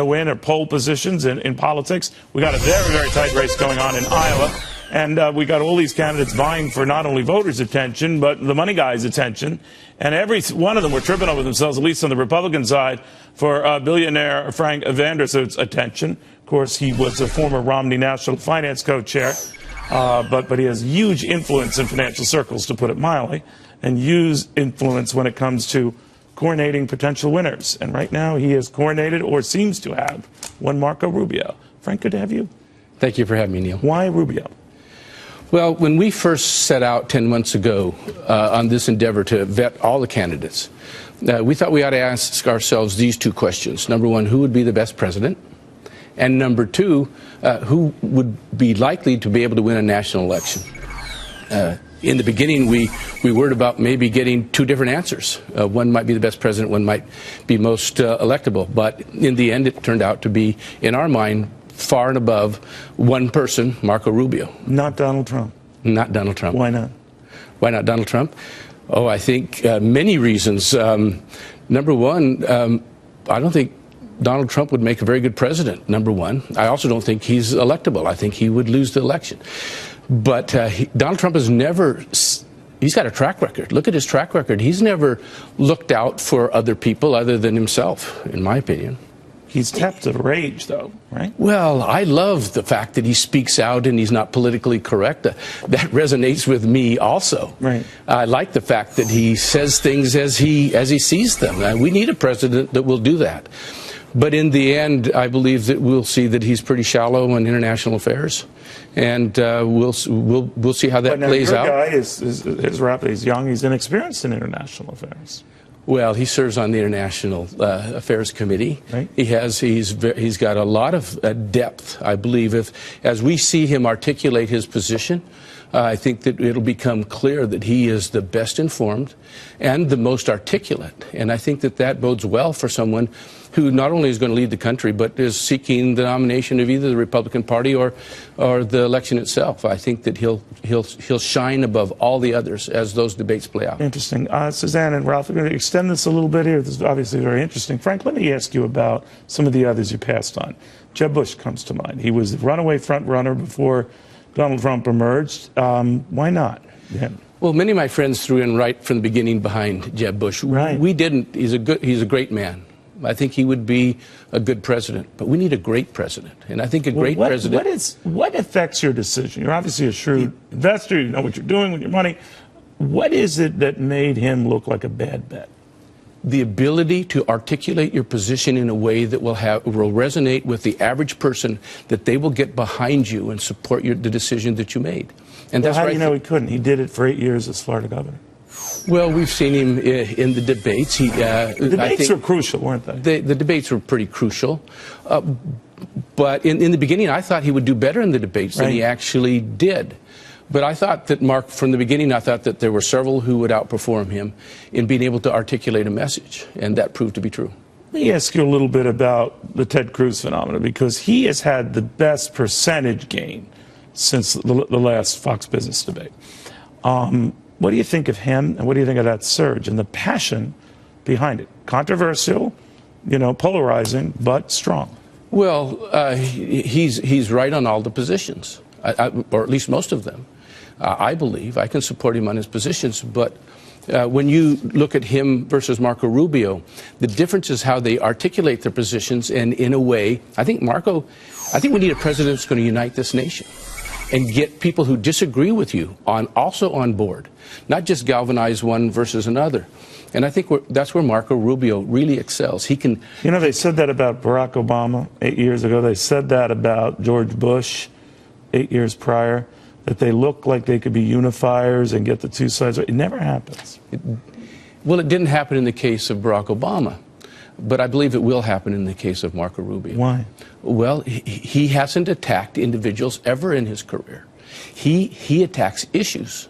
win or pole positions in politics. We got a very, very tight race going on in Iowa. And we got all these candidates vying for not only voters' attention, but the money guys' attention. And every one of them were tripping over themselves, at least on the Republican side, for billionaire Frank Vandersloot's attention. Of course, he was a former Romney National Finance Co-Chair, but he has huge influence in financial circles, to put it mildly, and huge influence when it comes to coronating potential winners. And right now he has coronated, or seems to have, one Marco Rubio. Frank, good to have you. Thank you for having me, Neil. Why Rubio? Well, when we first set out 10 months ago on this endeavor to vet all the candidates, we thought we ought to ask ourselves these two questions. Number one, who would be the best president? And number two, who would be likely to be able to win a national election? In the beginning, we worried about maybe getting two different answers. One might be the best president, one might be most electable. But in the end, it turned out to be, in our mind, far and above one person, Marco Rubio. Not Donald Trump. Not Donald Trump. Why not? Why not Donald Trump? Oh, I think many reasons. Number one, I don't think Donald Trump would make a very good president, number one. I also don't think he's electable. I think he would lose the election. But Donald Trump has never, he's got a track record. Look at his track record. He's never looked out for other people other than himself, in my opinion. He's tapped of rage, though, right? Well, I love the fact that he speaks out and he's not politically correct. That resonates with me also. Right. I like the fact that he says things as he sees them. We need a president that will do that. But in the end, I believe that we'll see that he's pretty shallow in international affairs, and we'll see how that plays out. Your guy is rapid. He's young. He's inexperienced in international affairs. Well, he serves on the International Affairs Committee. Right. He's got a lot of depth, I believe. As we see him articulate his position, I think that it'll become clear that he is the best informed and the most articulate. And I think that bodes well for someone who not only is going to lead the country, but is seeking the nomination of either the Republican Party or the election itself. I think that he'll shine above all the others as those debates play out. Interesting. Suzanne and Ralph, we're going to extend this a little bit here. This is obviously very interesting. Frank, let me ask you about some of the others you passed on. Jeb Bush comes to mind. He was the runaway front runner before Donald Trump emerged. Why not him? Well, many of my friends threw in right from the beginning behind Jeb Bush. Right. We didn't. He's a great man. I think he would be a good president, but we need a great president. And I think a great president. What affects your decision? You're obviously a shrewd investor. You know what you're doing with your money. What is it that made him look like a bad bet? The ability to articulate your position in a way that will resonate with the average person, that they will get behind you and support the decision that you made. And Well, how do you know he couldn't? He did it for 8 years as Florida governor. Well, we've seen him in the debates. The debates were crucial, weren't they? The debates were pretty crucial. But in the beginning, I thought he would do better in the debates than he actually did. But I thought that, from the beginning, I thought that there were several who would outperform him in being able to articulate a message, and that proved to be true. Let me ask you a little bit about the Ted Cruz phenomenon, because he has had the best percentage gain since the last Fox Business debate. What do you think of him, and what do you think of that surge and the passion behind it? Controversial, polarizing, but strong. Well, he's right on all the positions, or at least most of them. I believe I can support him on his positions, but when you look at him versus Marco Rubio, the difference is how they articulate their positions, and in a way, I think we need a president that's going to unite this nation and get people who disagree with you also on board, not just galvanize one versus another. And I think that's where Marco Rubio really excels. He can. They said that about Barack Obama 8 years ago. They said that about George Bush 8 years prior, that they look like they could be unifiers and get the two sides. It never happens. Well, it didn't happen in the case of Barack Obama, but I believe it will happen in the case of Marco Rubio. Why? Well, he hasn't attacked individuals ever in his career. He attacks issues,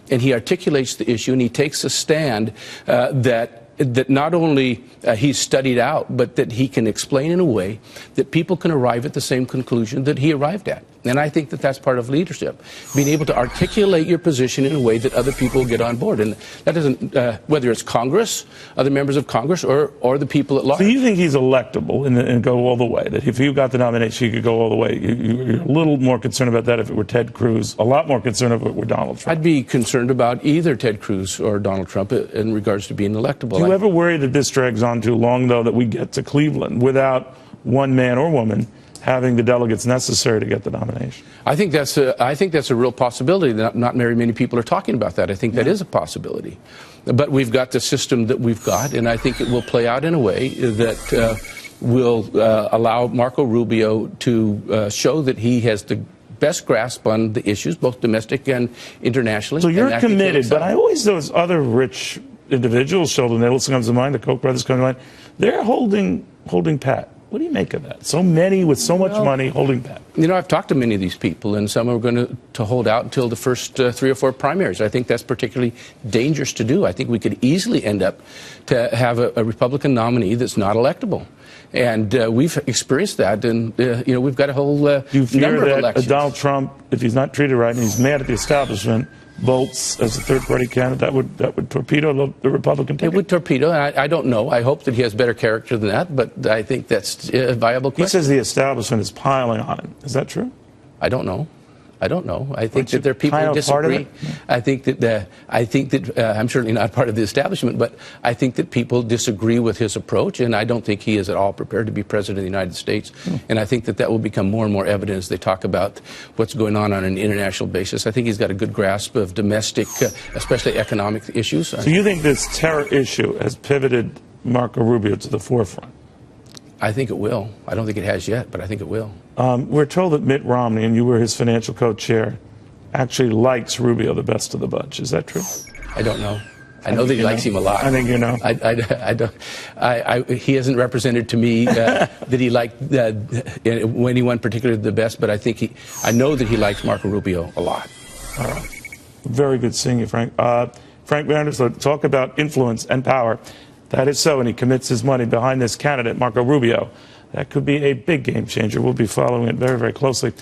and he articulates the issue, and he takes a stand that not only he's studied out, but that he can explain in a way that people can arrive at the same conclusion that he arrived at. And I think that that's part of leadership, being able to articulate your position in a way that other people get on board. And that doesn't, whether it's Congress, other members of Congress, or the people at large. So you think he's electable and go all the way, that if you got the nomination, you could go all the way? You're a little more concerned about that if it were Ted Cruz, a lot more concerned if it were Donald Trump. I'd be concerned about either Ted Cruz or Donald Trump in regards to being electable. Do you ever worry that this drags on too long, though, that we get to Cleveland without one man or woman having the delegates necessary to get the nomination? I think that's a real possibility. Not very many people are talking about that. I think that is a possibility. But we've got the system that we've got, and I think it will play out in a way that will allow Marco Rubio to show that he has the best grasp on the issues, both domestic and internationally. So you're committed, but I always, those other rich individuals, Sheldon Adelson comes to mind, the Koch brothers come to mind, they're holding pat. What do you make of that? So many with so much money holding pat. You know, I've talked to many of these people, and some are going to hold out until the first 3 or 4 primaries. I think that's particularly dangerous to do. I think we could easily end up to have a Republican nominee that's not electable. And we've experienced that, and you know, we've got a whole number of elections. Do you fear that Donald Trump, if he's not treated right and he's mad at the establishment, bolts as a third-party candidate, that would torpedo the Republican ticket? It would torpedo. I don't know. I hope that he has better character than that, but I think that's a viable question. He says the establishment is piling on him. Is that true? I don't know. I think that there are people who disagree. I think that I'm certainly not part of the establishment, but I think that people disagree with his approach, and I don't think he is at all prepared to be president of the United States. And I think that will become more and more evident as they talk about what's going on an international basis. I think he's got a good grasp of domestic, especially economic issues. So you think this terror issue has pivoted Marco Rubio to the forefront? I think it will. I don't think it has yet, but I think it will. We're told that Mitt Romney, and you were his financial co-chair, actually likes Rubio the best of the bunch. Is that true? I don't know. I know that he likes him a lot. I think you know. I don't. He hasn't represented to me that he liked anyone particularly the best, but I know that he likes Marco Rubio a lot. All right. Very good seeing you, Frank. Frank Vandersloot, talk about influence and power. That is so, and he commits his money behind this candidate, Marco Rubio. That could be a big game changer. We'll be following it very, very closely.